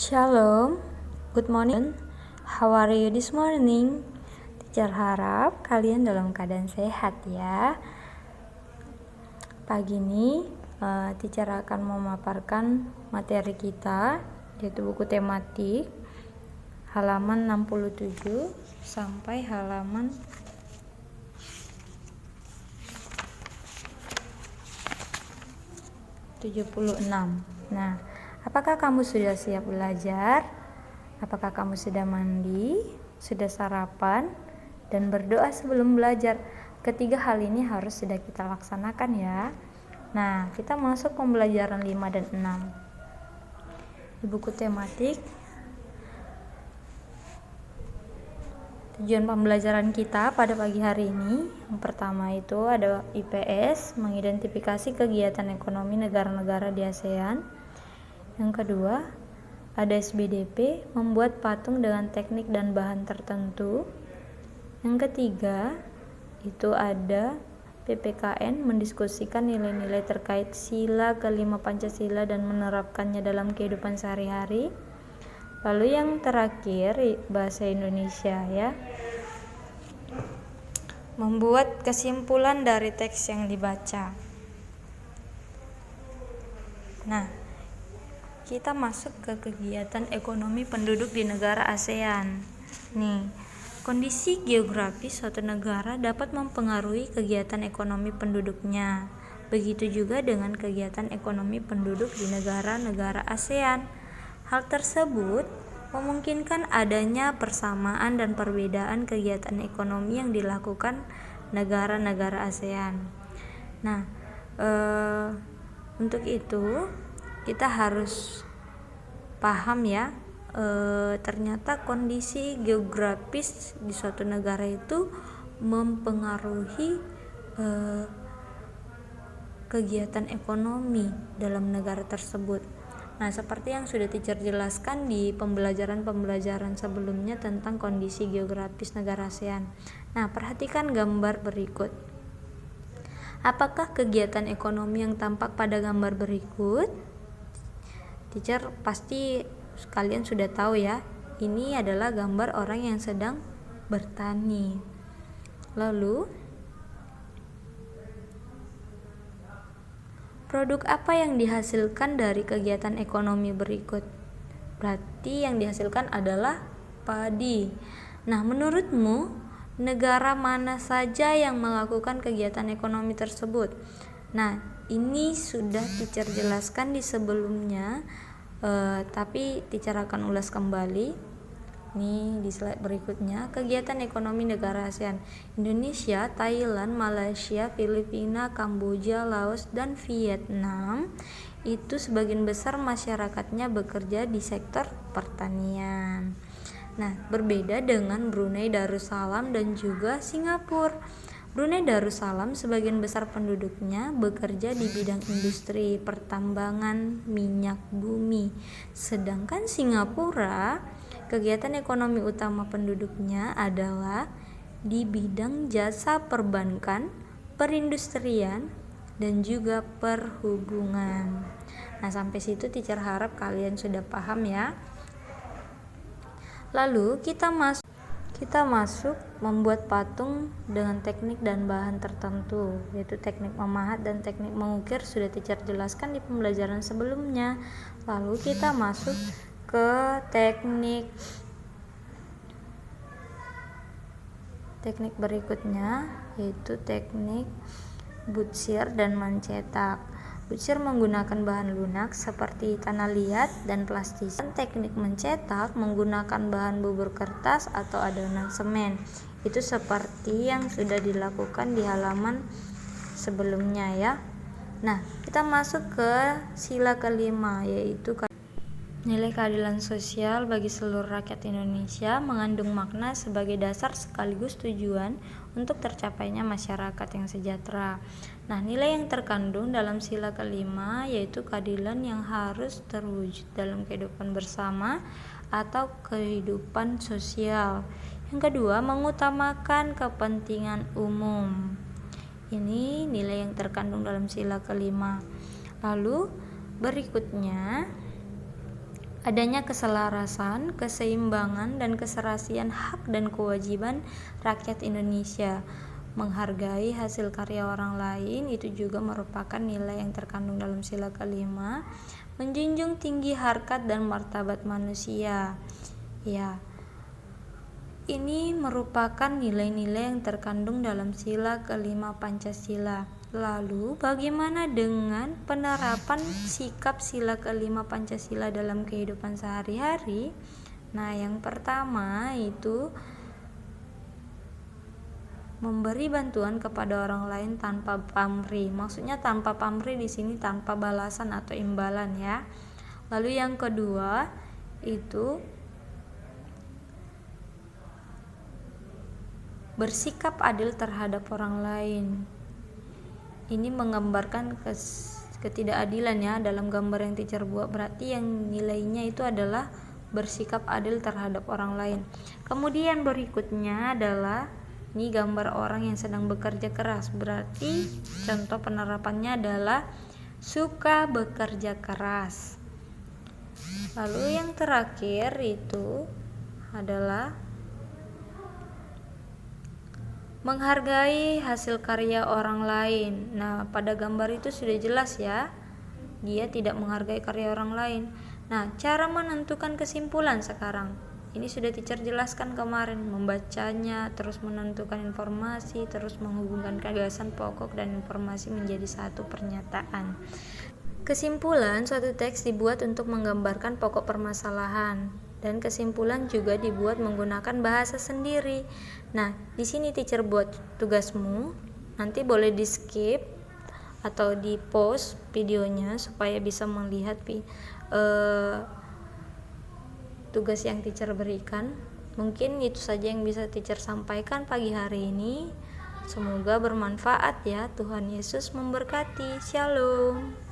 Shalom, good morning. How are you this morning? Teacher harap kalian dalam keadaan sehat ya. Pagi ini teacher akan memaparkan materi kita, yaitu buku tematik halaman 67 sampai halaman 76. Nah, apakah kamu sudah siap belajar? Apakah kamu sudah mandi, sudah sarapan, dan berdoa sebelum belajar? Ketiga hal ini harus sudah kita laksanakan ya. Nah, kita masuk pembelajaran 5 dan 6. Di buku tematik, tujuan pembelajaran kita pada pagi hari ini, yang pertama itu ada IPS, mengidentifikasi kegiatan ekonomi negara-negara di ASEAN. Yang kedua, ada SBDP, membuat patung dengan teknik dan bahan tertentu. Yang ketiga, itu ada PPKN, mendiskusikan nilai-nilai terkait sila kelima Pancasila dan menerapkannya dalam kehidupan sehari-hari. Lalu yang terakhir, bahasa Indonesia ya. Membuat kesimpulan dari teks yang dibaca. Nah, kita masuk ke kegiatan ekonomi penduduk di negara ASEAN. Nih, kondisi geografis suatu negara dapat mempengaruhi kegiatan ekonomi penduduknya. Begitu juga dengan kegiatan ekonomi penduduk di negara-negara ASEAN. Hal tersebut memungkinkan adanya persamaan dan perbedaan kegiatan ekonomi yang dilakukan negara-negara ASEAN. Nah, untuk itu kita harus paham ya, ternyata kondisi geografis di suatu negara itu mempengaruhi kegiatan ekonomi dalam negara tersebut. Nah, seperti yang sudah teacher jelaskan di pembelajaran sebelumnya tentang kondisi geografis negara ASEAN. Nah, perhatikan gambar berikut. Apakah kegiatan ekonomi yang tampak pada gambar berikut? Teacher pasti kalian sudah tahu ya, ini adalah gambar orang yang sedang bertani. Lalu, produk apa yang dihasilkan dari kegiatan ekonomi berikut? Berarti yang dihasilkan adalah padi. Nah, menurutmu negara mana saja yang melakukan kegiatan ekonomi tersebut? Nah, ini sudah teacher jelaskan di sebelumnya, tapi teacher akan ulas kembali. Nih di slide berikutnya, kegiatan ekonomi negara ASEAN: Indonesia, Thailand, Malaysia, Filipina, Kamboja, Laos, dan Vietnam. Itu sebagian besar masyarakatnya bekerja di sektor pertanian. Nah, berbeda dengan Brunei Darussalam dan juga Singapura. Brunei Darussalam sebagian besar penduduknya bekerja di bidang industri pertambangan minyak bumi. Sedangkan Singapura, kegiatan ekonomi utama penduduknya adalah di bidang jasa perbankan, perindustrian, dan juga perhubungan. Nah, sampai situ teacher harap kalian sudah paham ya. Lalu kita masuk membuat patung dengan teknik dan bahan tertentu, yaitu teknik memahat dan teknik mengukir, sudah teacher jelaskan di pembelajaran sebelumnya. Lalu kita masuk ke teknik berikutnya, yaitu teknik butsir dan mencetak. Butsir menggunakan bahan lunak seperti tanah liat dan plastis. Teknik mencetak menggunakan bahan bubur kertas atau adonan semen. Itu seperti yang sudah dilakukan di halaman sebelumnya ya. Nah, kita masuk ke sila kelima, yaitu nilai keadilan sosial bagi seluruh rakyat Indonesia, mengandung makna sebagai dasar sekaligus tujuan untuk tercapainya masyarakat yang sejahtera. Nah, nilai yang terkandung dalam sila kelima yaitu keadilan yang harus terwujud dalam kehidupan bersama atau kehidupan sosial. Yang kedua, mengutamakan kepentingan umum. Ini nilai yang terkandung dalam sila kelima. Lalu berikutnya adanya keselarasan, keseimbangan, dan keserasian hak dan kewajiban rakyat Indonesia. Menghargai hasil karya orang lain itu juga merupakan nilai yang terkandung dalam sila kelima. Menjunjung tinggi harkat dan martabat manusia. Ya, ini merupakan nilai-nilai yang terkandung dalam sila kelima Pancasila. Lalu, bagaimana dengan penerapan sikap sila kelima Pancasila dalam kehidupan sehari-hari? Nah, yang pertama itu memberi bantuan kepada orang lain tanpa pamrih. Maksudnya tanpa pamrih di sini tanpa balasan atau imbalan ya. Lalu yang kedua itu bersikap adil terhadap orang lain. Ini menggambarkan ketidakadilan ya dalam gambar yang teacher buat. Berarti yang nilainya itu adalah bersikap adil terhadap orang lain. Kemudian berikutnya adalah ini gambar orang yang sedang bekerja keras. Berarti contoh penerapannya adalah suka bekerja keras. Lalu yang terakhir itu adalah menghargai hasil karya orang lain. Nah, pada gambar itu sudah jelas ya, dia tidak menghargai karya orang lain. Nah, cara menentukan kesimpulan sekarang. Ini sudah teacher jelaskan kemarin, membacanya, terus menentukan informasi, terus menghubungkan gagasan pokok dan informasi menjadi satu pernyataan. Kesimpulan, suatu teks dibuat untuk menggambarkan pokok permasalahan. Dan kesimpulan juga dibuat menggunakan bahasa sendiri. Nah, di sini teacher buat tugasmu, nanti boleh di skip atau di pause videonya supaya bisa melihat tugas yang teacher berikan. Mungkin itu saja yang bisa teacher sampaikan pagi hari ini. Semoga bermanfaat ya. Tuhan Yesus memberkati. Shalom.